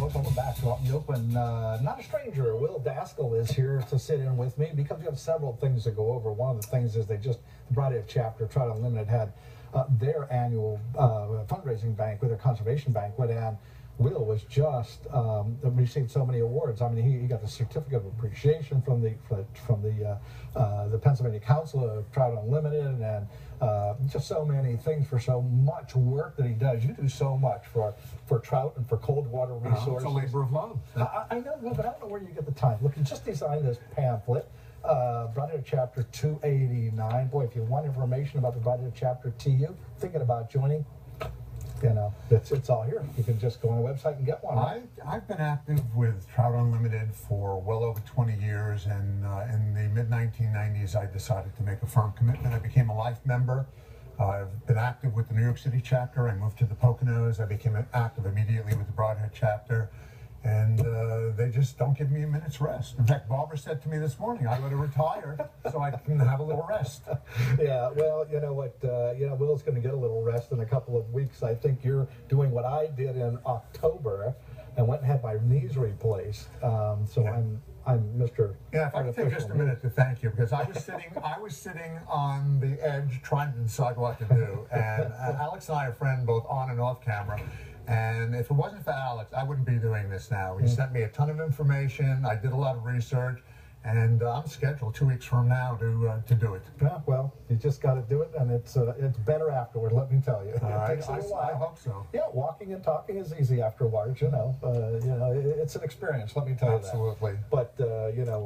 welcome back to Out in the Open. Not a stranger, Will Daskell is here to sit in with me because we have several things to go over. One of the things is the Broadhead chapter, Trout Unlimited, had their annual fundraising banquet, their conservation banquet, and Will was just received so many awards. I mean, he got the certificate of appreciation from the Pennsylvania Council of Trout Unlimited, and just so many things for so much work that he does. You do so much for trout and for cold water resources. It's a labor of love. I know, Will, but I don't know where you get the time. Look, you just designed this pamphlet, Broadhead Chapter 289. Boy, if you want information about the Broadhead Chapter TU, thinking about joining, you know, it's all here. You can just go on the website and get one. Right? I've been active with Trout Unlimited for well over 20 years, and in the mid-1990s, I decided to make a firm commitment. I became a life member. I've been active with the New York City chapter. I moved to the Poconos. I became active immediately with the Broadhead chapter, and they just don't give me a minute's rest. In fact, Barbara said to me this morning, I ought to retire so I can have a little rest. Yeah, well, you know what, Will's going to get a little rest in a couple of weeks. I think you're doing what I did in October and went and had my knees replaced. So yeah. I'm Mr. Yeah, if I could take just a minute to thank you, because I was sitting on the edge trying to decide what to do, and Alex and I are friends both on and off camera. And if it wasn't for Alex, I wouldn't be doing this now. He sent me a ton of information. I did a lot of research, and I'm scheduled 2 weeks from now to do it. Yeah, well, you just got to do it, and it's better afterward. Let me tell you. It takes a while. I hope so. Yeah, walking and talking is easy afterwards. You know, it's an experience. Let me tell you that. Absolutely. But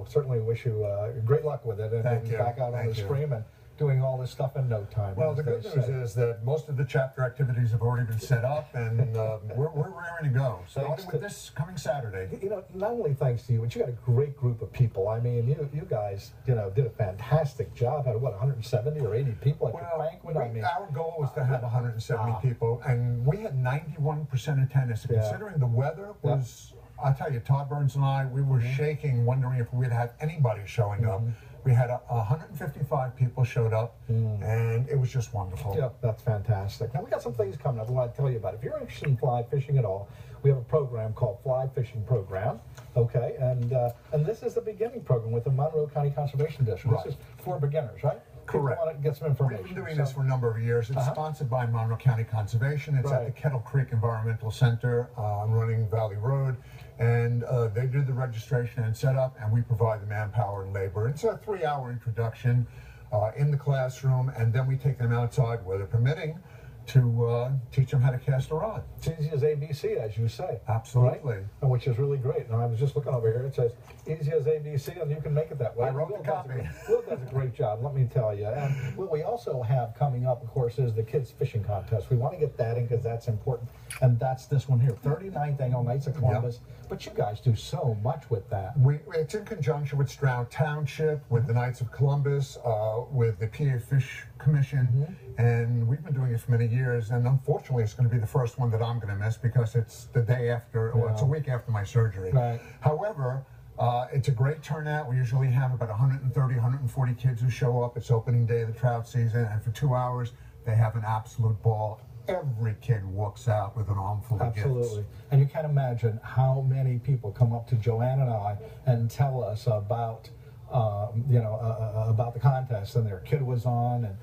certainly wish you great luck with it, and Thank you. Back out on the stream and doing all this stuff in no time. Well, the good news is that most of the chapter activities have already been set up, and we're raring to go. Starting with this coming Saturday. You know, not only thanks to you, but you got a great group of people. I mean, you guys, did a fantastic job. Had 170 or 80 people at your banquet. Our goal was to have 170 people, and we had 91% attendance. Yeah. Considering the weather was, I'll tell you, Todd Burns and I, we were shaking, wondering if we'd have anybody showing up. We had 155 people showed up, and it was just wonderful. Yeah, that's fantastic. Now, we got some things coming up I want to tell you about. If you're interested in fly fishing at all, we have a program called Fly Fishing Program, okay? And this is the beginning program with the Monroe County Conservation District. Right. This is for beginners, right? Correct. Want to get some information. We've been doing this for a number of years. It's sponsored by Monroe County Conservation. It's at the Kettle Creek Environmental Center on Running Valley Road. And they do the registration and setup, and we provide the manpower and labor. It's a 3-hour introduction in the classroom, and then we take them outside, weather permitting, to teach them how to cast a rod. It's easy as ABC, as you say. Absolutely. Right? And which is really great. And I was just looking over here. It says easy as ABC, and you can make it that way. I wrote the copy. Will does a great job, let me tell you. And what we also have coming up, of course, is the kids fishing contest. We want to get that in because that's important. And that's this one here, 39th Annual Knights of Columbus. Yep. But you guys do so much with that. It's in conjunction with Stroud Township, with the Knights of Columbus, with the PA Fish Commission, and we've been doing it for many years. And unfortunately, it's going to be the first one that I'm going to miss because it's the day after, well, it's a week after my surgery. Right. However, it's a great turnout. We usually have about 130, 140 kids who show up. It's opening day of the trout season, and for 2 hours, they have an absolute ball. Every kid walks out with an armful of gifts. Absolutely. And you can't imagine how many people come up to Joanne and I and tell us about about the contest, and their kid was on, and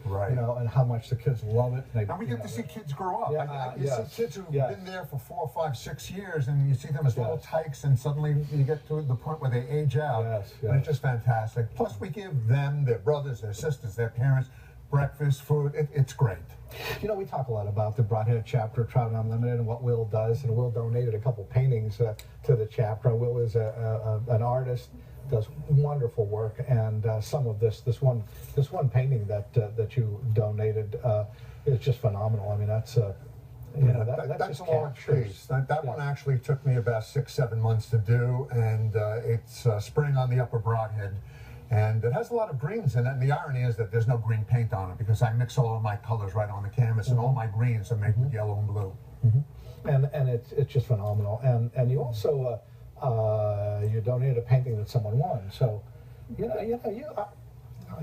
and how much the kids love it. And we get to see kids grow up. You see kids who've been there for 4, 5, 6 years, and you see them as little tykes, and suddenly you get to the point where they age out. And it's just fantastic. Plus, we give them, their brothers, their sisters, their parents, breakfast, food. It's great. You know, we talk a lot about the Broadhead chapter, Trout Unlimited, and what Will does, and Will donated a couple paintings to the chapter. And Will is an artist, does wonderful work, and some of this one painting that you donated is just phenomenal. I mean, that's that's a large piece. That one actually took me about 6, 7 months to do, and it's spring on the upper Broadhead. And it has a lot of greens in it, and the irony is that there's no green paint on it because I mix all of my colors right on the canvas, and all my greens are made with yellow and blue. And it's just phenomenal. And you also you donated a painting that someone won. So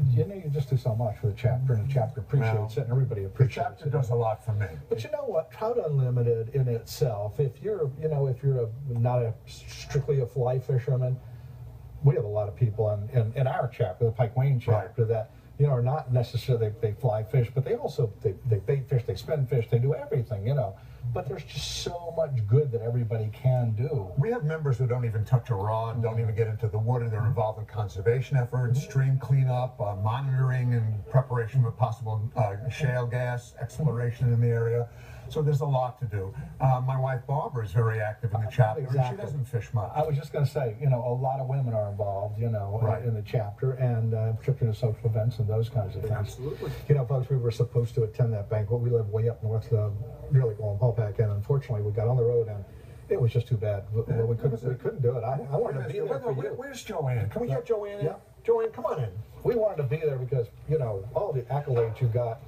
you know, you just do so much for the chapter, and the chapter appreciates it, and everybody The appreciates chapter it. does a lot for me. But you know what? Trout Unlimited in itself, if you're, you know, if you're not strictly a fly fisherman, we have a lot of people in our chapter, the Pike Wayne chapter, that, you know, are not necessarily, they fly fish, but they also, they bait fish, they spin fish, they do everything, you know. But there's just so much good that everybody can do. We have members who don't even touch a rod, don't even get into the water. They're involved in conservation efforts, stream cleanup, monitoring and preparation for possible shale gas exploration in the area. So there's a lot to do. My wife Barbara is very active in the chapter, and she doesn't fish much. I was just going to say, you know, a lot of women are involved, you know, in the chapter, and particularly in social events and those kinds of things. Absolutely. You know, folks, we were supposed to attend that banquet. We live way up north, really going Paulpack, and unfortunately, we got on the road, and it was just too bad. Well, we couldn't do it. I wanted to be there for you. Where's Joanne? Can we get Joanne in? Yeah. Joanne, come on in. We wanted to be there because, you know, all the accolades you got.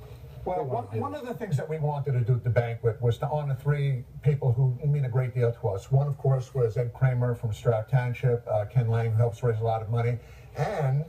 Well, one of the things that we wanted to do at the banquet was to honor three people who mean a great deal to us. One, of course, was Ed Kramer from Stroud Township, Ken Lang, who helps raise a lot of money, and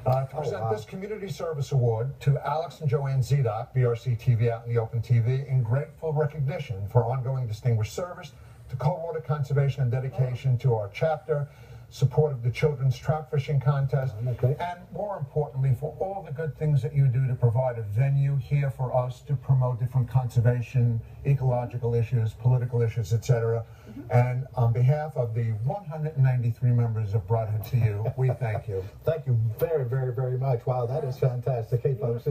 to present this Community Service Award to Alex and Joanne Zedok, BRC TV out in the open TV, in grateful recognition for ongoing distinguished service to cold water conservation and dedication to our chapter, support of the children's trout fishing contest, and more importantly, for all the good things that you do to provide a venue here for us to promote different conservation, ecological issues, political issues, etc. And on behalf of the 193 members of Broadhead to you, we thank you. Thank you very, very, very much. Wow, that is fantastic. Hey, folks,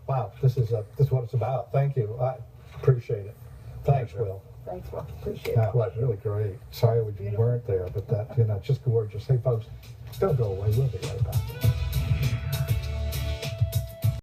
wow, this is what it's about. Thank you. I appreciate it. Thanks, Will. Thanks, Will. Appreciate it. That was really great. Sorry we weren't there, but that, you know, just gorgeous. Hey, folks, don't go away. We'll be right back.